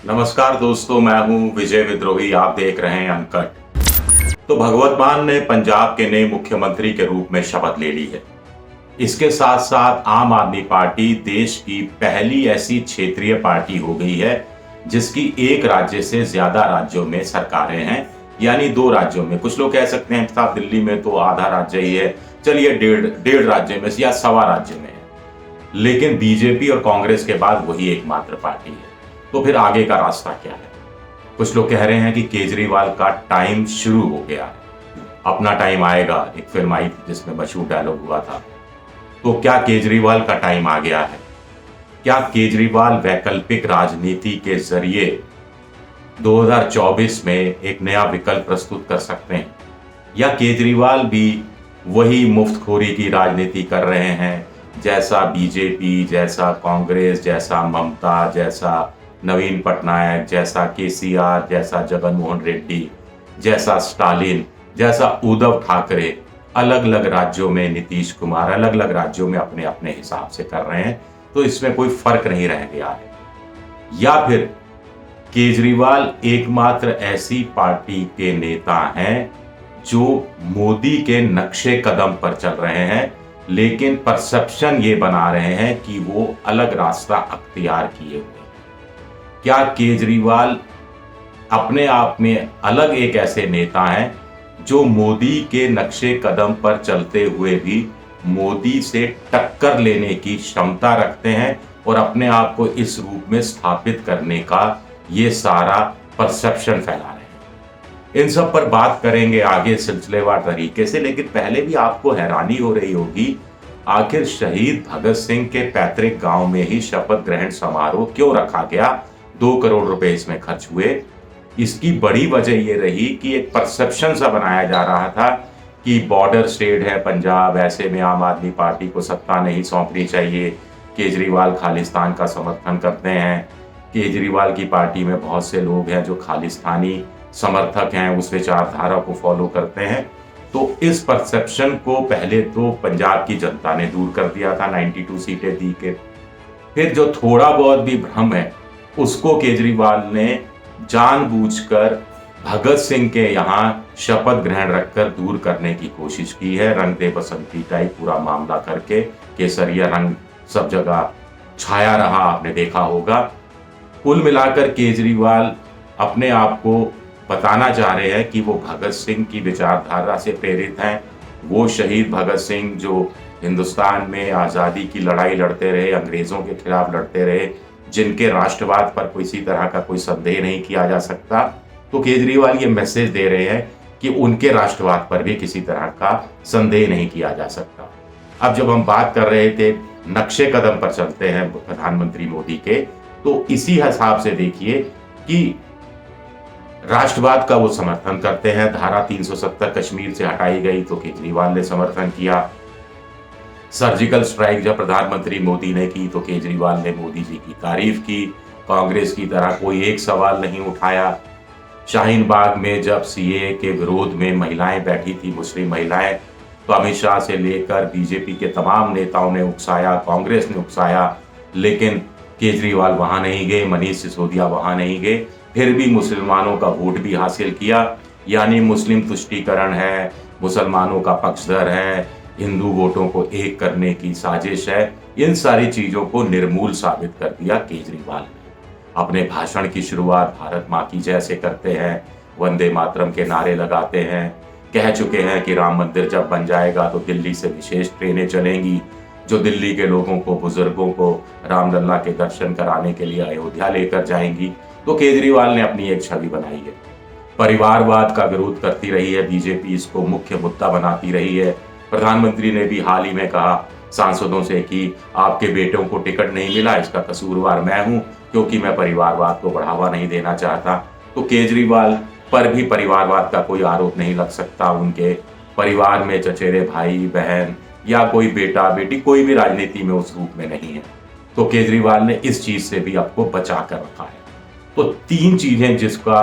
नमस्कार दोस्तों, मैं हूं विजय विद्रोही। आप देख रहे हैं अनकट। तो भगवत मान ने पंजाब के नए मुख्यमंत्री के रूप में शपथ ले ली है। इसके साथ साथ आम आदमी पार्टी देश की पहली ऐसी क्षेत्रीय पार्टी हो गई है जिसकी एक राज्य से ज्यादा राज्यों में सरकारें हैं, यानी 2 राज्यों में। कुछ लोग कह सकते हैं साहब दिल्ली में तो आधा राज्य ही है, चलिए डेढ़ राज्य में या सवा राज्य में है। लेकिन बीजेपी और कांग्रेस के बाद वही एकमात्र पार्टी है। तो फिर आगे का रास्ता क्या है? कुछ लोग कह रहे हैं कि केजरीवाल का टाइम शुरू हो गया है, अपना टाइम आएगा। एक फिल्म आई थी जिसमें मशहूर डायलॉग हुआ था। तो क्या केजरीवाल का टाइम आ गया है? क्या केजरीवाल वैकल्पिक राजनीति के जरिए 2024 में एक नया विकल्प प्रस्तुत कर सकते हैं, या केजरीवाल भी वही मुफ्तखोरी की राजनीति कर रहे हैं जैसा बीजेपी, जैसा कांग्रेस, जैसा ममता, जैसा नवीन पटनायक, जैसा केसीआर, जैसा जगनमोहन रेड्डी, जैसा स्टालिन, जैसा उद्धव ठाकरे अलग अलग राज्यों में, नीतीश कुमार अलग अलग राज्यों में अपने अपने हिसाब से कर रहे हैं। तो इसमें कोई फर्क नहीं रह गया है। या फिर केजरीवाल एकमात्र ऐसी पार्टी के नेता हैं जो मोदी के नक्शे कदम पर चल रहे हैं, लेकिन परसेप्शन ये बना रहे हैं कि वो अलग रास्ता अख्तियार किए हुए। क्या केजरीवाल अपने आप में अलग एक ऐसे नेता हैं जो मोदी के नक्शे कदम पर चलते हुए भी मोदी से टक्कर लेने की क्षमता रखते हैं और अपने आप को इस रूप में स्थापित करने का ये सारा परसेप्शन फैला रहे हैं? इन सब पर बात करेंगे आगे सिलसिलेवार तरीके से। लेकिन पहले भी आपको हैरानी हो रही होगी, आखिर शहीद भगत सिंह के पैतृक गांव में ही शपथ ग्रहण समारोह क्यों रखा गया? 2 करोड़ रुपए इसमें खर्च हुए। इसकी बड़ी वजह यह रही कि एक परसेप्शन सा बनाया जा रहा था कि बॉर्डर स्टेट है पंजाब, ऐसे में आम आदमी पार्टी को सत्ता नहीं सौंपनी चाहिए। केजरीवाल खालिस्तान का समर्थन करते हैं। केजरीवाल की पार्टी में बहुत से लोग हैं जो खालिस्तानी समर्थक हैं, उस विचारधारा को फॉलो करते हैं। तो इस परसेप्शन को पहले तो पंजाब की जनता ने दूर कर दिया था 92 सीटें दी के। फिर जो थोड़ा बहुत भी भ्रम है उसको केजरीवाल ने जानबूझकर भगत सिंह के यहाँ शपथ ग्रहण रखकर दूर करने की कोशिश की है। रंग दे बसंती टाइप पूरा मामला करके केसरिया रंग सब जगह छाया रहा, आपने देखा होगा। कुल मिलाकर केजरीवाल अपने आप को बताना चाह रहे हैं कि वो भगत सिंह की विचारधारा से प्रेरित हैं। वो शहीद भगत सिंह जो हिंदुस्तान में आज़ादी की लड़ाई लड़ते रहे, अंग्रेजों के खिलाफ लड़ते रहे, जिनके राष्ट्रवाद पर किसी तरह का कोई संदेह नहीं किया जा सकता। तो केजरीवाल ये मैसेज दे रहे हैं कि उनके राष्ट्रवाद पर भी किसी तरह का संदेह नहीं किया जा सकता। अब जब हम बात कर रहे थे नक्शे कदम पर चलते हैं प्रधानमंत्री मोदी के, तो इसी हिसाब से देखिए कि राष्ट्रवाद का वो समर्थन करते हैं। धारा 370 कश्मीर से हटाई गई तो केजरीवाल ने समर्थन किया। सर्जिकल स्ट्राइक जब प्रधानमंत्री मोदी ने की तो केजरीवाल ने मोदी जी की तारीफ की। कांग्रेस की तरह कोई एक सवाल नहीं उठाया। शाहीन बाग में जब सीएए के विरोध में महिलाएं बैठी थी, मुस्लिम महिलाएं, तो अमित शाह से लेकर बीजेपी के तमाम नेताओं ने उकसाया, कांग्रेस ने उकसाया, लेकिन केजरीवाल वहां नहीं गए, मनीष सिसोदिया वहां नहीं गए। फिर भी मुसलमानों का वोट भी हासिल किया। यानी मुस्लिम तुष्टीकरण है, मुसलमानों का पक्षधर है, हिंदू वोटों को एक करने की साजिश है। इन सारी चीजों को निर्मूल साबित कर दिया केजरीवाल ने। अपने भाषण की शुरुआत भारत माँ की जय से करते हैं, वंदे मातरम के नारे लगाते हैं, कह चुके हैं कि राम मंदिर जब बन जाएगा तो दिल्ली से विशेष ट्रेनें चलेंगी जो दिल्ली के लोगों को, बुजुर्गों को रामलला के दर्शन कराने के लिए अयोध्या लेकर जाएंगी। तो केजरीवाल ने अपनी एक छवि बनाई है। परिवारवाद का विरोध करती रही है बीजेपी, इसको मुख्य मुद्दा बनाती रही है। प्रधानमंत्री ने भी हाल ही में कहा सांसदों से कि आपके बेटों को टिकट नहीं मिला, इसका कसूरवार मैं हूं क्योंकि मैं परिवारवाद को बढ़ावा नहीं देना चाहता। तो केजरीवाल पर भी परिवारवाद का कोई आरोप नहीं लग सकता। उनके परिवार में चचेरे भाई बहन या कोई बेटा बेटी कोई भी राजनीति में उस रूप में नहीं है। तो केजरीवाल ने इस चीज से भी आपको बचा कर रखा है। तो 3 चीजें जिसका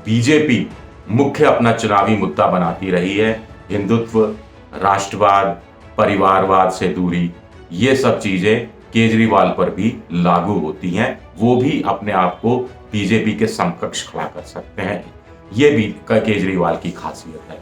बीजेपी मुख्य अपना चुनावी मुद्दा बनाती रही है, हिंदुत्व, राष्ट्रवाद, परिवारवाद से दूरी, ये सब चीजें केजरीवाल पर भी लागू होती हैं। वो भी अपने आप को बीजेपी के समकक्ष खड़ा कर सकते हैं। ये भी केजरीवाल की खासियत है।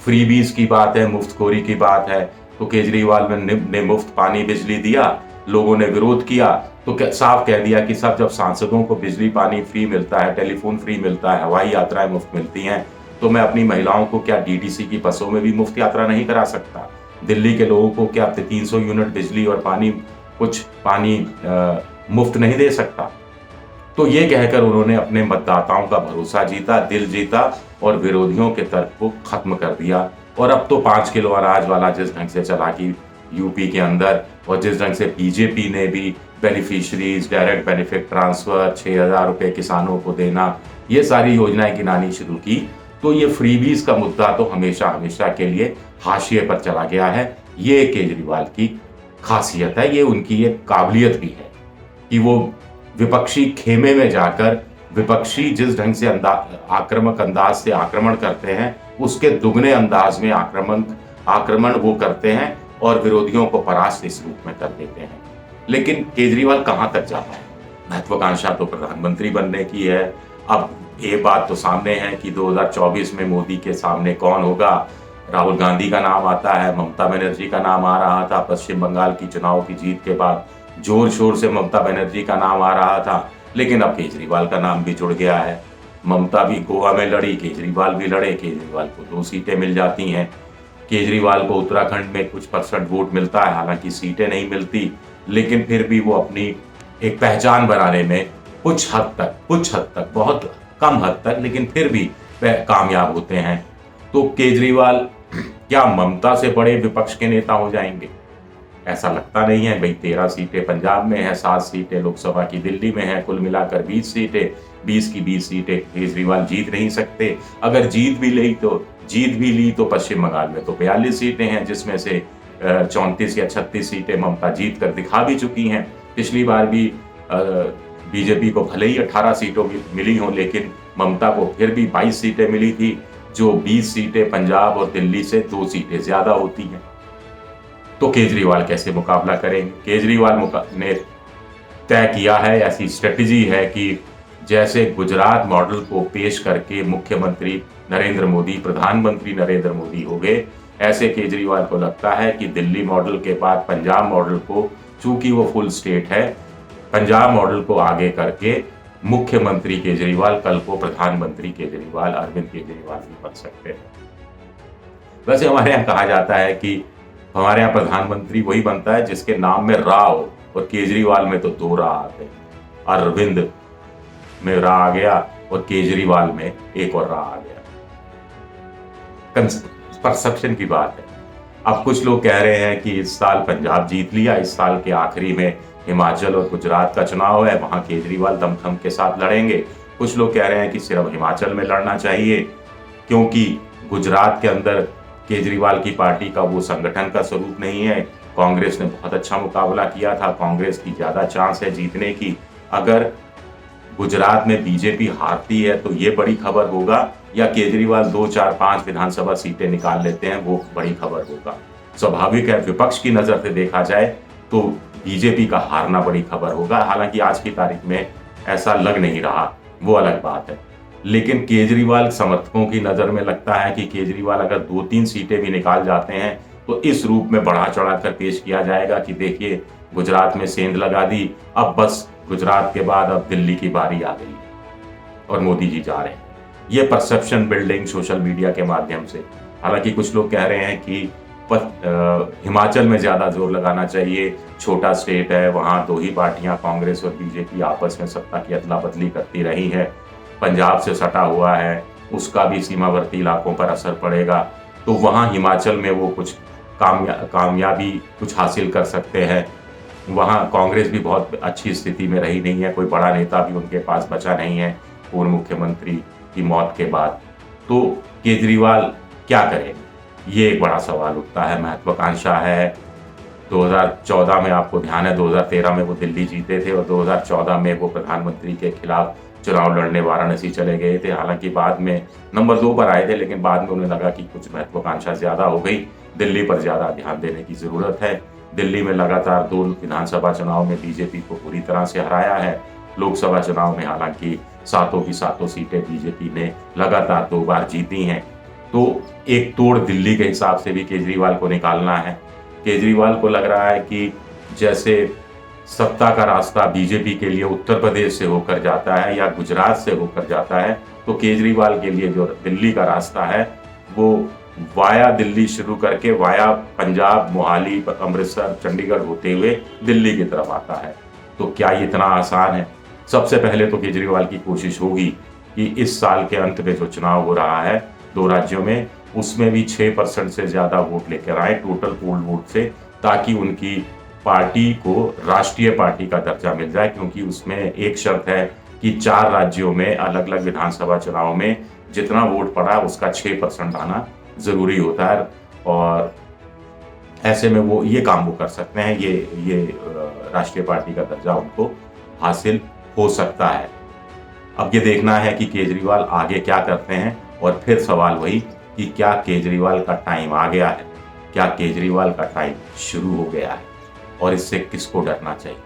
फ्रीबीज की बात है, मुफ्तखोरी की बात है, तो केजरीवाल ने मुफ्त पानी बिजली दिया, लोगों ने विरोध किया तो साफ कह दिया कि सब जब सांसदों को बिजली पानी फ्री मिलता है, टेलीफोन फ्री मिलता है, हवाई यात्राएं मुफ्त मिलती हैं, तो मैं अपनी महिलाओं को क्या डीटीसी की बसों में भी मुफ्त यात्रा नहीं करा सकता? दिल्ली के लोगों को क्या 300 यूनिट बिजली और पानी मुफ्त नहीं दे सकता? तो ये कहकर उन्होंने अपने मतदाताओं का भरोसा जीता, दिल जीता और विरोधियों के तर्क को खत्म कर दिया। और अब तो 5 किलो अनाज वाला जिस ढंग से चला कि यूपी के अंदर, और जिस ढंग से बीजेपी ने भी बेनिफिशरीज, डायरेक्ट बेनिफिट ट्रांसफर, 6,000 रुपये किसानों को देना, ये सारी योजनाएं गिनानी शुरू की, तो ये फ्रीबीज का मुद्दा तो हमेशा हमेशा के लिए हाशिए पर चला गया है। ये केजरीवाल की खासियत है, ये उनकी एक काबिलियत भी है कि वो विपक्षी खेमे में जाकर विपक्षी जिस ढंग से आक्रामक अंदाज से आक्रमण करते हैं, उसके दुगने अंदाज में आक्रमण वो करते हैं और विरोधियों को परास्त इस रूप में कर देते हैं। लेकिन केजरीवाल कहां तक जाता है? महत्वाकांक्षा तो प्रधानमंत्री बनने की है। अब ये बात तो सामने है कि 2024 में मोदी के सामने कौन होगा? राहुल गांधी का नाम आता है, ममता बनर्जी का नाम आ रहा था, पश्चिम बंगाल की चुनाव की जीत के बाद जोर शोर से ममता बनर्जी का नाम आ रहा था, लेकिन अब केजरीवाल का नाम भी जुड़ गया है। ममता भी गोवा में लड़ी, केजरीवाल भी लड़े, केजरीवाल को 2 सीटें मिल जाती हैं। केजरीवाल को उत्तराखंड में कुछ % वोट मिलता है, हालांकि सीटें नहीं मिलती, लेकिन फिर भी वो अपनी एक पहचान बनाने में कुछ हद तक, बहुत कम हद तक, लेकिन फिर भी कामयाब होते हैं। तो केजरीवाल क्या ममता से बड़े विपक्ष के नेता हो जाएंगे? ऐसा लगता नहीं है। भाई 13 सीटें पंजाब में है, 7 सीटें लोकसभा की दिल्ली में है, कुल मिलाकर 20 सीटें, 20 की 20 सीटें केजरीवाल जीत नहीं सकते। अगर जीत भी ली तो पश्चिम बंगाल में तो 42 सीटें हैं, जिसमें से 34 या 36 सीटें ममता जीत कर दिखा भी चुकी हैं। पिछली बार भी बीजेपी को भले ही 18 सीटों मिली हों, लेकिन ममता को फिर भी 22 सीटें मिली थी, जो 20 सीटें पंजाब और दिल्ली से 2 सीटें ज्यादा होती हैं। तो केजरीवाल कैसे मुकाबला करेंगे? केजरीवाल ने तय किया है, ऐसी स्ट्रेटजी है कि जैसे गुजरात मॉडल को पेश करके मुख्यमंत्री नरेंद्र मोदी प्रधानमंत्री नरेंद्र मोदी हो गए, ऐसे केजरीवाल को लगता है कि दिल्ली मॉडल के बाद पंजाब मॉडल को, चूंकि वो फुल स्टेट है, पंजाब मॉडल को आगे करके मुख्यमंत्री केजरीवाल कल को प्रधानमंत्री केजरीवाल, अरविंद केजरीवाल भी बन सकते हैं। वैसे हमारे यहाँ कहा जाता है कि हमारे यहाँ प्रधानमंत्री वही बनता है जिसके नाम में रा हो, और केजरीवाल में तो 2 रा आते हैं। अरविंद में रा आ गया और केजरीवाल में एक और रा आ गया। परसेप्शन की बात है। अब कुछ लोग कह रहे हैं कि इस साल पंजाब जीत लिया, इस साल के आखिरी में हिमाचल और गुजरात का चुनाव है, वहां केजरीवाल दमखम के साथ लड़ेंगे। कुछ लोग कह रहे हैं कि सिर्फ हिमाचल में लड़ना चाहिए, क्योंकि गुजरात के अंदर केजरीवाल की पार्टी का वो संगठन का स्वरूप नहीं है। कांग्रेस ने बहुत अच्छा मुकाबला किया था, कांग्रेस की ज्यादा चांस है जीतने की। अगर गुजरात में बीजेपी हारती है तो ये बड़ी खबर होगा, या केजरीवाल 2, 4, 5 विधानसभा सीटें निकाल लेते हैं, वो बड़ी खबर होगा। स्वाभाविक है, विपक्ष की नजर से देखा जाए तो बीजेपी का हारना बड़ी खबर होगा। हालांकि आज की तारीख में ऐसा लग नहीं रहा, वो अलग बात है। लेकिन केजरीवाल समर्थकों की नजर में लगता है कि केजरीवाल अगर 2-3 सीटें भी निकाल जाते हैं तो इस रूप में बढ़ा चढ़ाकर पेश किया जाएगा कि देखिए गुजरात में सेंध लगा दी, अब बस गुजरात के बाद अब दिल्ली की बारी आ गई और मोदी जी जा रहे हैं। ये परसेप्शन बिल्डिंग सोशल मीडिया के माध्यम से। हालांकि कुछ लोग कह रहे हैं कि हिमाचल में ज्यादा जोर लगाना चाहिए, छोटा स्टेट है, वहां 2 ही पार्टियां कांग्रेस और बीजेपी आपस में सत्ता की अदला बदली करती रही है। पंजाब से सटा हुआ है, उसका भी सीमावर्ती इलाकों पर असर पड़ेगा, तो वहाँ हिमाचल में वो कुछ कामयाबी कुछ हासिल कर सकते हैं। वहाँ कांग्रेस भी बहुत अच्छी स्थिति में रही नहीं है, कोई बड़ा नेता भी उनके पास बचा नहीं है पूर्व मुख्यमंत्री की मौत के बाद। तो केजरीवाल क्या करें, ये एक बड़ा सवाल उठता है। महत्वाकांक्षा है। 2014 में आपको ध्यान है, 2013 में वो दिल्ली जीते थे और 2014 में वो प्रधानमंत्री के खिलाफ चुनाव लड़ने वाराणसी चले गए थे। हालांकि बाद में नंबर 2 पर आए थे, लेकिन बाद में उन्हें लगा कि कुछ महत्वाकांक्षा ज्यादा हो गई, दिल्ली पर ज्यादा ध्यान देने की जरूरत है। दिल्ली में लगातार 2 विधानसभा चुनाव में बीजेपी को पूरी तरह से हराया है, लोकसभा चुनाव में हालांकि सातों की सातों सीटें बीजेपी ने लगातार 2 बार जीती हैं। तो एक तोड़ दिल्ली के हिसाब से भी केजरीवाल को निकालना है। केजरीवाल को लग रहा है कि जैसे सत्ता का रास्ता बीजेपी के लिए उत्तर प्रदेश से होकर जाता है या गुजरात से होकर जाता है, तो केजरीवाल के लिए जो दिल्ली का रास्ता है वो वाया दिल्ली शुरू करके वाया पंजाब, मोहाली, अमृतसर, चंडीगढ़ होते हुए दिल्ली की तरफ आता है। तो क्या ये इतना आसान है? सबसे पहले तो केजरीवाल की कोशिश होगी कि इस साल के अंत में जो चुनाव हो रहा है 2 राज्यों में, उसमें भी 6% से ज्यादा वोट लेकर आए टोटल पोल वोट से, ताकि उनकी पार्टी को राष्ट्रीय पार्टी का दर्जा मिल जाए। क्योंकि उसमें एक शर्त है कि 4 राज्यों में अलग अलग विधानसभा चुनाव में जितना वोट पड़ा उसका 6% आना जरूरी होता है, और ऐसे में वो ये काम वो कर सकते हैं, ये राष्ट्रीय पार्टी का दर्जा उनको हासिल हो सकता है। अब ये देखना है कि केजरीवाल आगे क्या करते हैं, और फिर सवाल वही कि क्या केजरीवाल का टाइम आ गया है, क्या केजरीवाल का टाइम शुरू हो गया है, और इससे किसको डरना चाहिए?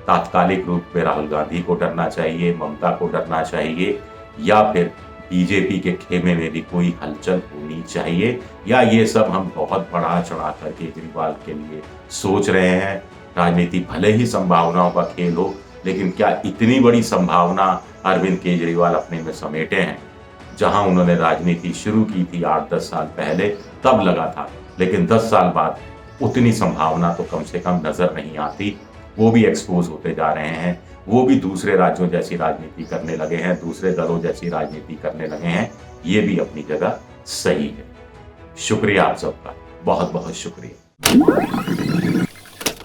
तात्कालिक रूप में राहुल गांधी को डरना चाहिए, ममता को डरना चाहिए, या फिर बीजेपी के खेमे में भी कोई हलचल होनी चाहिए, या ये सब हम बहुत बढ़ा चढ़ा कर केजरीवाल के लिए सोच रहे हैं? राजनीति भले ही संभावनाओं का खेल हो, लेकिन क्या इतनी बड़ी संभावना अरविंद केजरीवाल अपने में समेटे हैं? जहां उन्होंने राजनीति शुरू की थी 8-10 साल पहले तब लगा था, लेकिन 10 साल बाद उतनी संभावना तो कम से कम नजर नहीं आती। वो भी एक्सपोज होते जा रहे हैं, वो भी दूसरे राज्यों जैसी राजनीति करने लगे हैं, दूसरे दलों जैसी राजनीति करने लगे हैं। ये भी अपनी जगह सही है। शुक्रिया आप सबका, बहुत बहुत शुक्रिया।